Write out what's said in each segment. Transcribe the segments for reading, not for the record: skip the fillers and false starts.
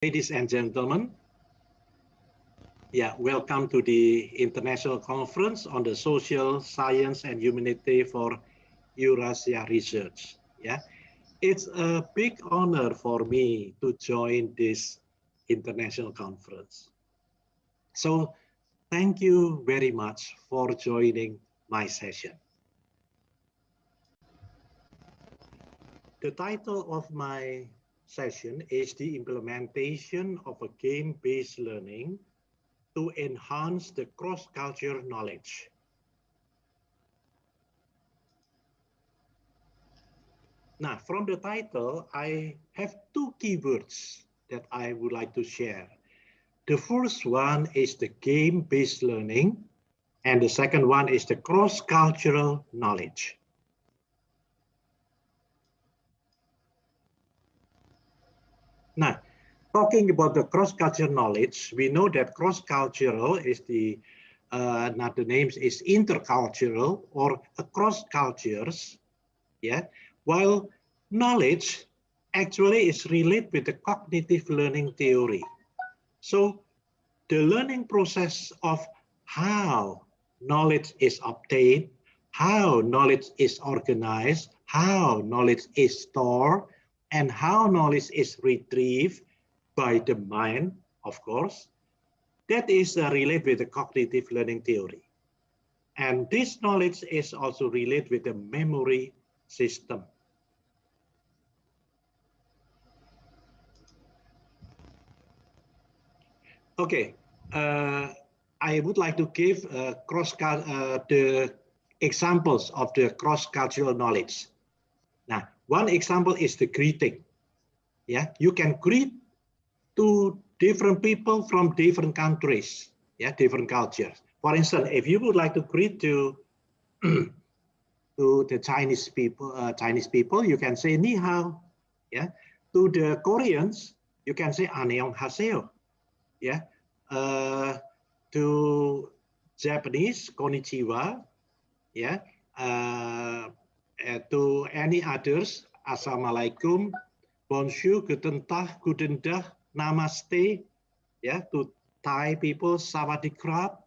Ladies and gentlemen, welcome to the International Conference on the Social Science and Humanity for Eurasia Research. It's a big honor for me to join this international conference. So thank you very much for joining my session. The title of my session is the implementation of a game-based learning to enhance the cross-cultural knowledge. Now, from the title, I have two keywords that I would like to share. The first one is the game-based learning, and the second one is the cross-cultural knowledge. Now, talking about the cross-cultural knowledge, we know that cross-cultural is the name is intercultural or across cultures, while knowledge actually is related with the cognitive learning theory. So the learning process of how knowledge is obtained, how knowledge is organized, how knowledge is stored, and how knowledge is retrieved by the mind, of course, that is related with the cognitive learning theory. And this knowledge is also related with the memory system. Okay, I would like to give the examples of the cross-cultural knowledge. Now, one example is the greeting. You can greet to different people from different countries, different cultures. For instance, if you would like to greet to the Chinese people, you can say ni hao. To the Koreans, you can say annyeonghaseyo. To Japanese, konnichiwa. To any others, assalamualaikum, bonjour, guten tag, guten dag, namaste. To Thai people, sawadee krap.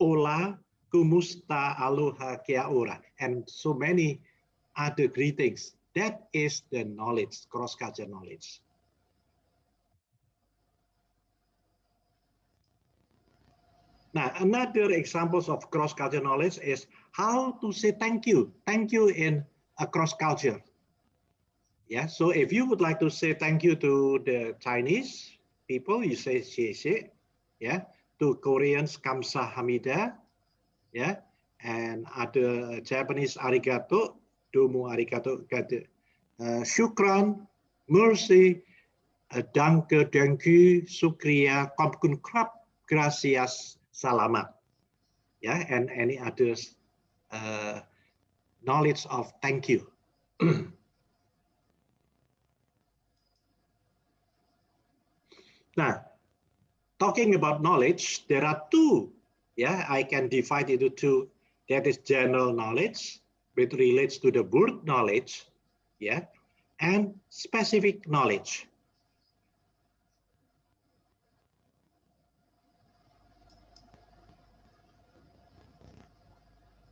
Hola, kumusta, aloha, kia ora, and so many other greetings. That is the knowledge, cross-cultural knowledge. Now, another examples of cross-cultural knowledge is how to say thank you in a cross-culture. So if you would like to say thank you to the Chinese people, you say xie xie. To Koreans, kamsahamnida. And other Japanese, arigato, domo arigato, shukran, mercy, danke, thank you, sukriya, komkun krap, gracias, salamat. And any others knowledge of thank you. Now, talking about knowledge, there are two. I can divide it into two. That is general knowledge, which relates to the word knowledge, and specific knowledge.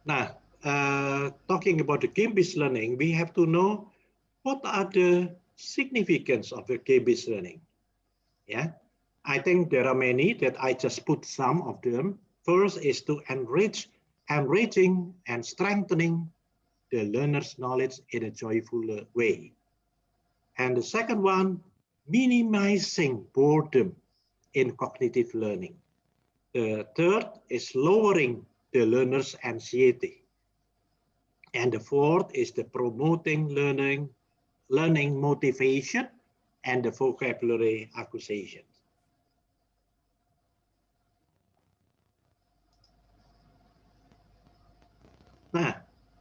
Now, talking about the game-based learning, we have to know what are the significance of the game-based learning. I think there are many that I just put some of them. First is to enriching and strengthening the learner's knowledge in a joyful way. And the second one, minimizing boredom in cognitive learning. The third is lowering the learner's anxiety. And the fourth is the promoting learning motivation and the vocabulary acquisition. Now,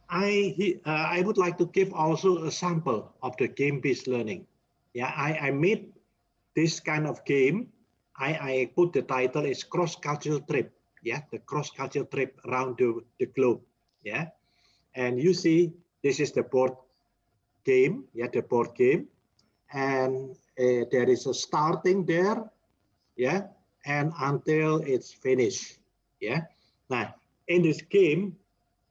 I would like to give also a sample of the game-based learning. I made this kind of game. I put the title is cross-cultural trip. The cross-cultural trip around the globe. And you see, this is the board game. The board game. and there is a starting there, yeah, and until it's finished, yeah. Now, in this game,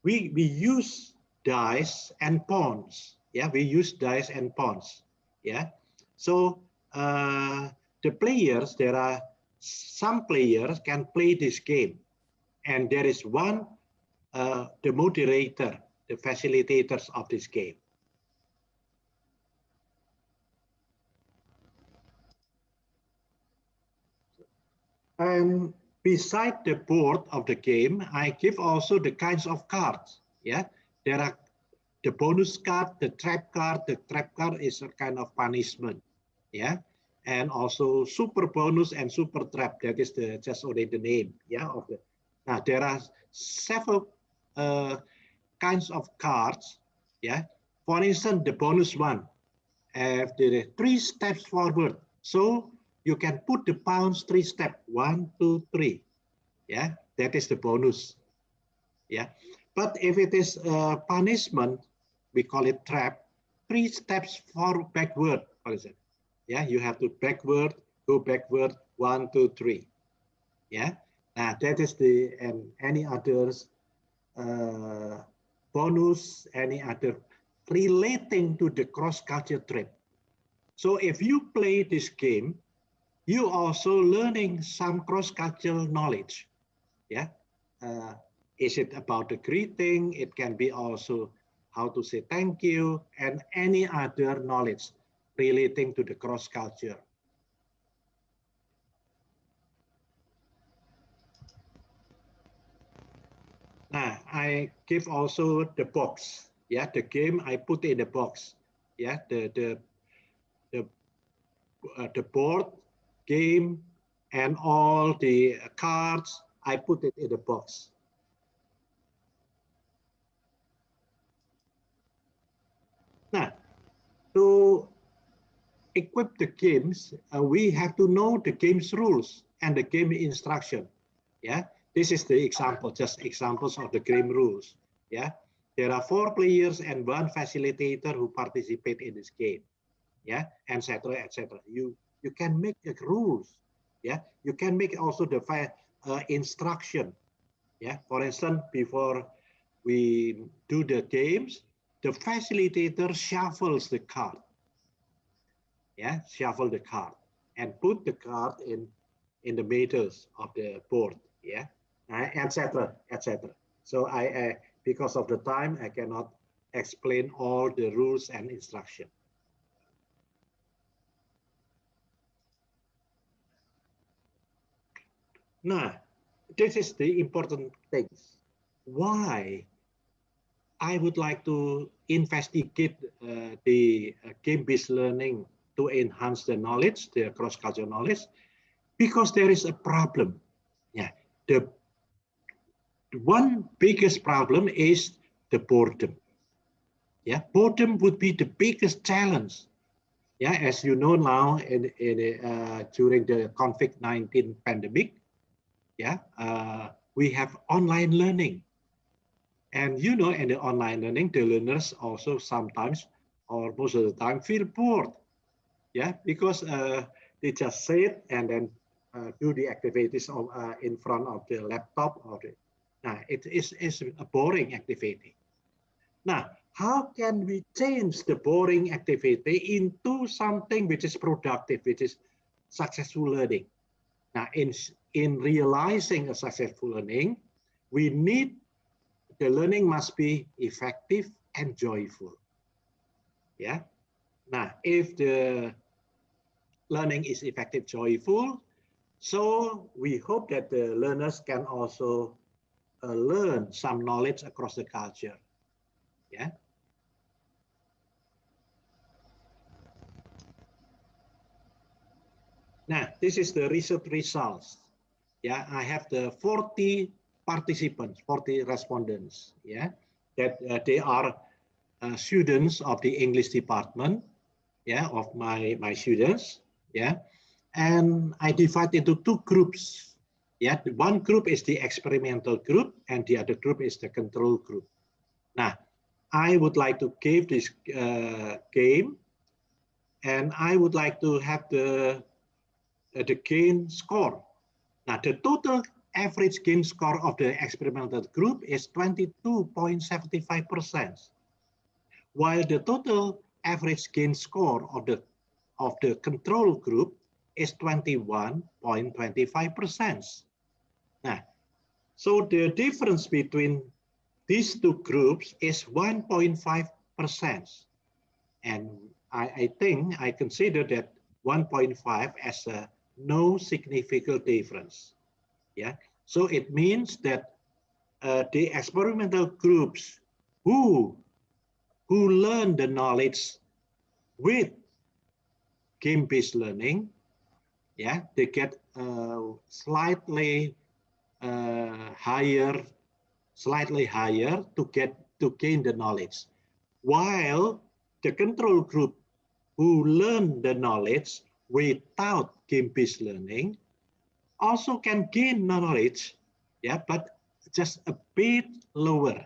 we use dice and pawns, yeah. We use dice and pawns, yeah. So the players, there are some players can play this game, and there is one, the moderator, the facilitators of this game. And beside the board of the game, I give also the kinds of cards. Yeah, there are the bonus card, the trap card. The trap card is a kind of punishment. Yeah, and also super bonus and super trap. That is the just only the name. Yeah, of the. Now there are several kinds of cards. Yeah, for instance, the bonus one have the 3 steps forward. So you can put the pawns 3 steps, 1, 2, 3. Yeah, that is the bonus. Yeah, but if it is a punishment, we call it trap, 3 steps backward, for example. Yeah, you have to go backward, 1, 2, 3. Yeah, that is the, and any others bonus, any other relating to the cross-culture trip. So if you play this game, you also learning some cross-cultural knowledge. Yeah, is it about the greeting? It can be also how to say thank you and any other knowledge relating to the cross-culture. Now I give also the box. Yeah, the game I put in the box. Yeah, the board game and all the cards, I put it in the box. Now, to equip the games, we have to know the game's rules and the game instruction. Yeah, this is the example, just examples of the game rules. Yeah, there are 4 players and 1 facilitator who participate in this game. Yeah, etc., etc. You can make the rules. Yeah, you can make also the instruction. Yeah, for instance, before we do the games, the facilitator shuffles the card. Yeah, shuffle the card and put the card in the middle of the board. Yeah, etc., etc. So I because of the time, I cannot explain all the rules and instruction. Now, this is the important things. Why I would like to investigate the game-based learning to enhance the knowledge, the cross-cultural knowledge, because there is a problem. Yeah, the one biggest problem is the boredom. Yeah, boredom would be the biggest challenge. Yeah, as you know now, during the COVID-19 pandemic, yeah, we have online learning. And you know, in the online learning, the learners also sometimes, or most of the time, feel bored. Yeah, because they just sit and then do the activities in front of the laptop. It is a boring activity. Now, how can we change the boring activity into something which is productive, which is successful learning? Now, in realizing a successful learning, we need the learning must be effective and joyful. Yeah. Now, if the learning is effective, joyful, so we hope that the learners can also learn some knowledge across the culture. Yeah. Now, this is the research results. Yeah, I have the 40 participants, 40 respondents. Yeah, that they are students of the English department. Yeah, of my students. Yeah, and I divide into 2 groups. Yeah, one group is the experimental group, and the other group is the control group. Now, I would like to give this game and I would like to have the gain score. Now, the total average gain score of the experimental group is 22.75%, while the total average gain score of the control group is 21.25%. Now, so the difference between these two groups is 1.5%. And I think I consider that 1.5 as a no significant difference. Yeah, so it means that the experimental groups who learn the knowledge with game-based learning, yeah, they get slightly higher to gain the knowledge, while the control group who learn the knowledge without game-based learning also can gain knowledge, yeah, but just a bit lower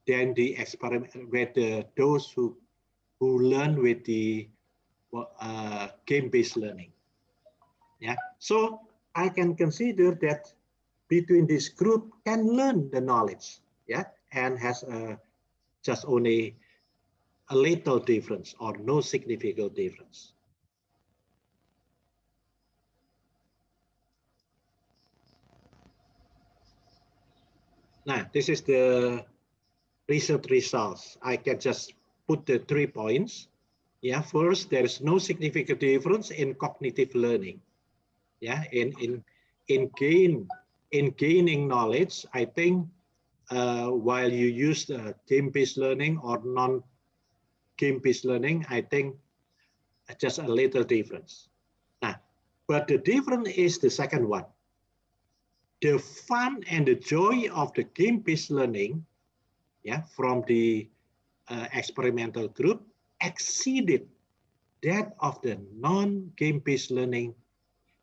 than the experiment with those who learn with the game-based learning. Yeah, so I can consider that between this group can learn the knowledge, yeah, and has just only a little difference or no significant difference. Now, this is the research results. I can just put the 3 points. Yeah, first, there is no significant difference in cognitive learning. Yeah, in gaining knowledge, I think while you use game-based learning or non-game-based learning, I think just a little difference. Now, but the difference is the second one. The fun and the joy of the game-based learning, yeah, from the experimental group exceeded that of the non-game-based learning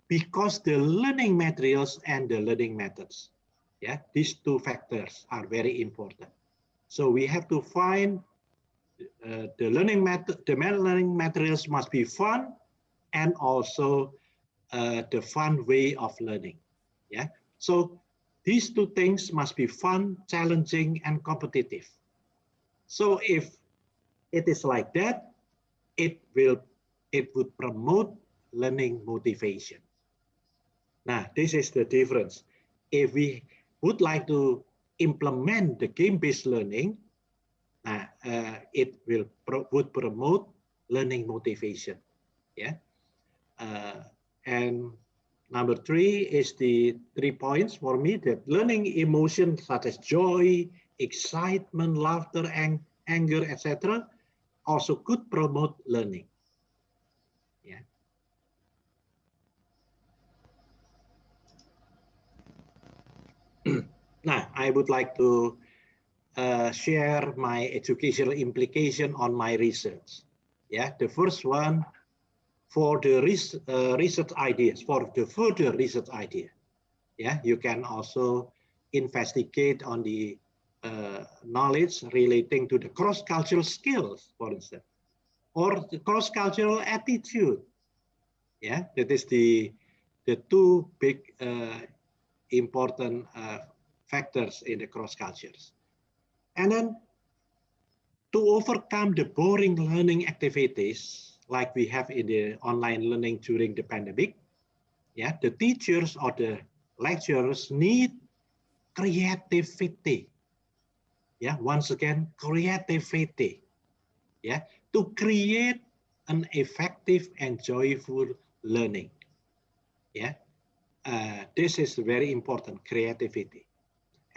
because the learning materials and the learning methods, yeah, these two factors are very important. So we have to find the learning materials must be fun, and also the fun way of learning. Yeah. So these two things must be fun, challenging, and competitive. So if it is like that, it would promote learning motivation. Now, this is the difference. If we would like to implement the game-based learning, it would promote learning motivation. Yeah. And number 3 is the 3 points for me, that learning emotions such as joy, excitement, laughter, anger, etc. also could promote learning. Yeah. Now, I would like to share my educational implication on my research. Yeah, the first one, for the research ideas, for the further research idea. Yeah, you can also investigate on the knowledge relating to the cross-cultural skills, for instance, or the cross-cultural attitude. Yeah, that is the two big important factors in the cross cultures. And then to overcome the boring learning activities like we have in the online learning during the pandemic, yeah, the teachers or the lecturers need creativity. Yeah, once again, creativity. Yeah, to create an effective and joyful learning. Yeah, this is very important, creativity.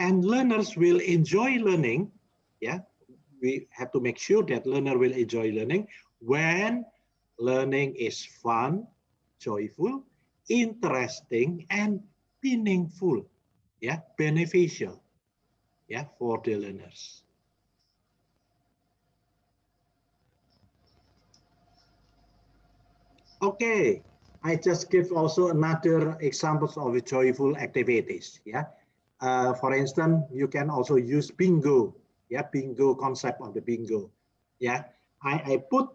And learners will enjoy learning. Yeah, we have to make sure that learner will enjoy learning when learning is fun, joyful, interesting, and meaningful. Yeah, beneficial. Yeah, for the learners. Okay, I just give also another examples of joyful activities. Yeah, for instance, you can also use bingo. Yeah, bingo concept of the bingo. Yeah, I put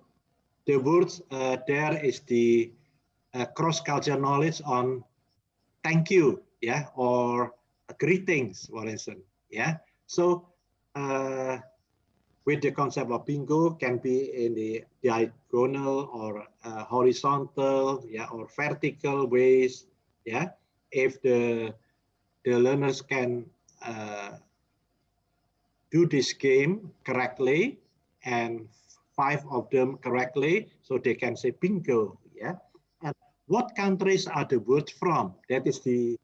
the words there is the cross-cultural knowledge on thank you, yeah, or greetings, for instance, yeah. So with the concept of bingo can be in the diagonal or horizontal, yeah, or vertical ways, yeah. If the learners can do this game correctly and 5 of them correctly, so they can say bingo, yeah. And what countries are the words from? That is the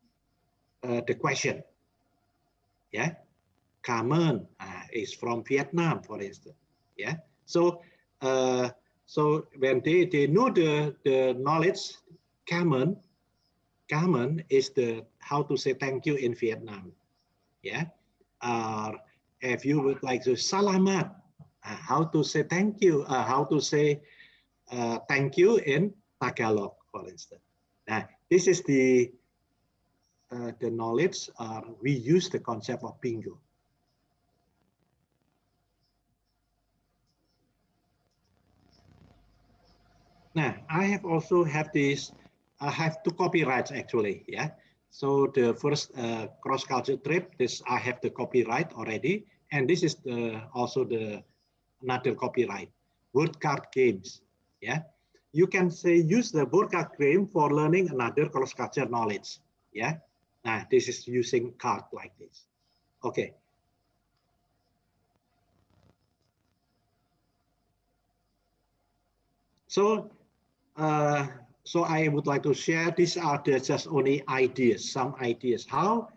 question, yeah. Carmen is from Vietnam, for instance, yeah. So so when they know the knowledge, Carmen is the how to say thank you in Vietnam, yeah. If you would like to salamat, how to say thank you, how to say thank you in Tagalog, for instance. This is the knowledge. We use the concept of bingo. Now, I have also have this. I have 2 copyrights actually. Yeah. So the first cross-culture trip, this I have the copyright already, and this is also the another copyright. Word card games. Yeah. You can say use the word card game for learning another cross-culture knowledge. Yeah. Now this is using card like this. Okay. So so I would like to share, these are just only ideas, some ideas, how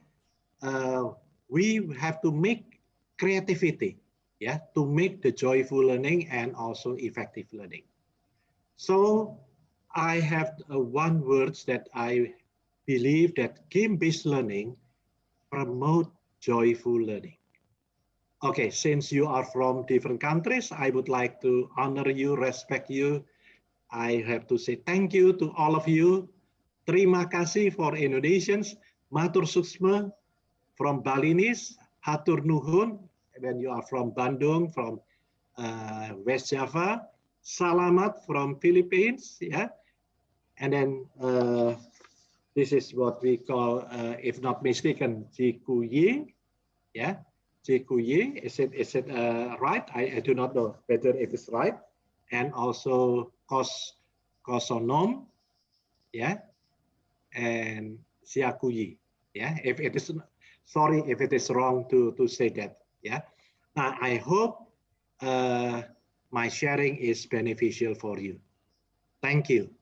we have to make creativity, yeah, to make the joyful learning and also effective learning. So I have one word that I believe that game-based learning promote joyful learning. Okay, since you are from different countries, I would like to honor you, respect you. I have to say thank you to all of you. Terima kasih for Indonesians. Matur suksma from Balinese. Hatur nuhun when you are from Bandung, from West Java. Salamat from Philippines, yeah. And then this is what we call, if not mistaken, Jikuyi, yeah. Jikuyi, is it right? I do not know whether it is right. And also kosonom, yeah, and siakuyi, yeah. If it is, sorry if it is wrong to say that, yeah. Now I hope my sharing is beneficial for you. Thank you.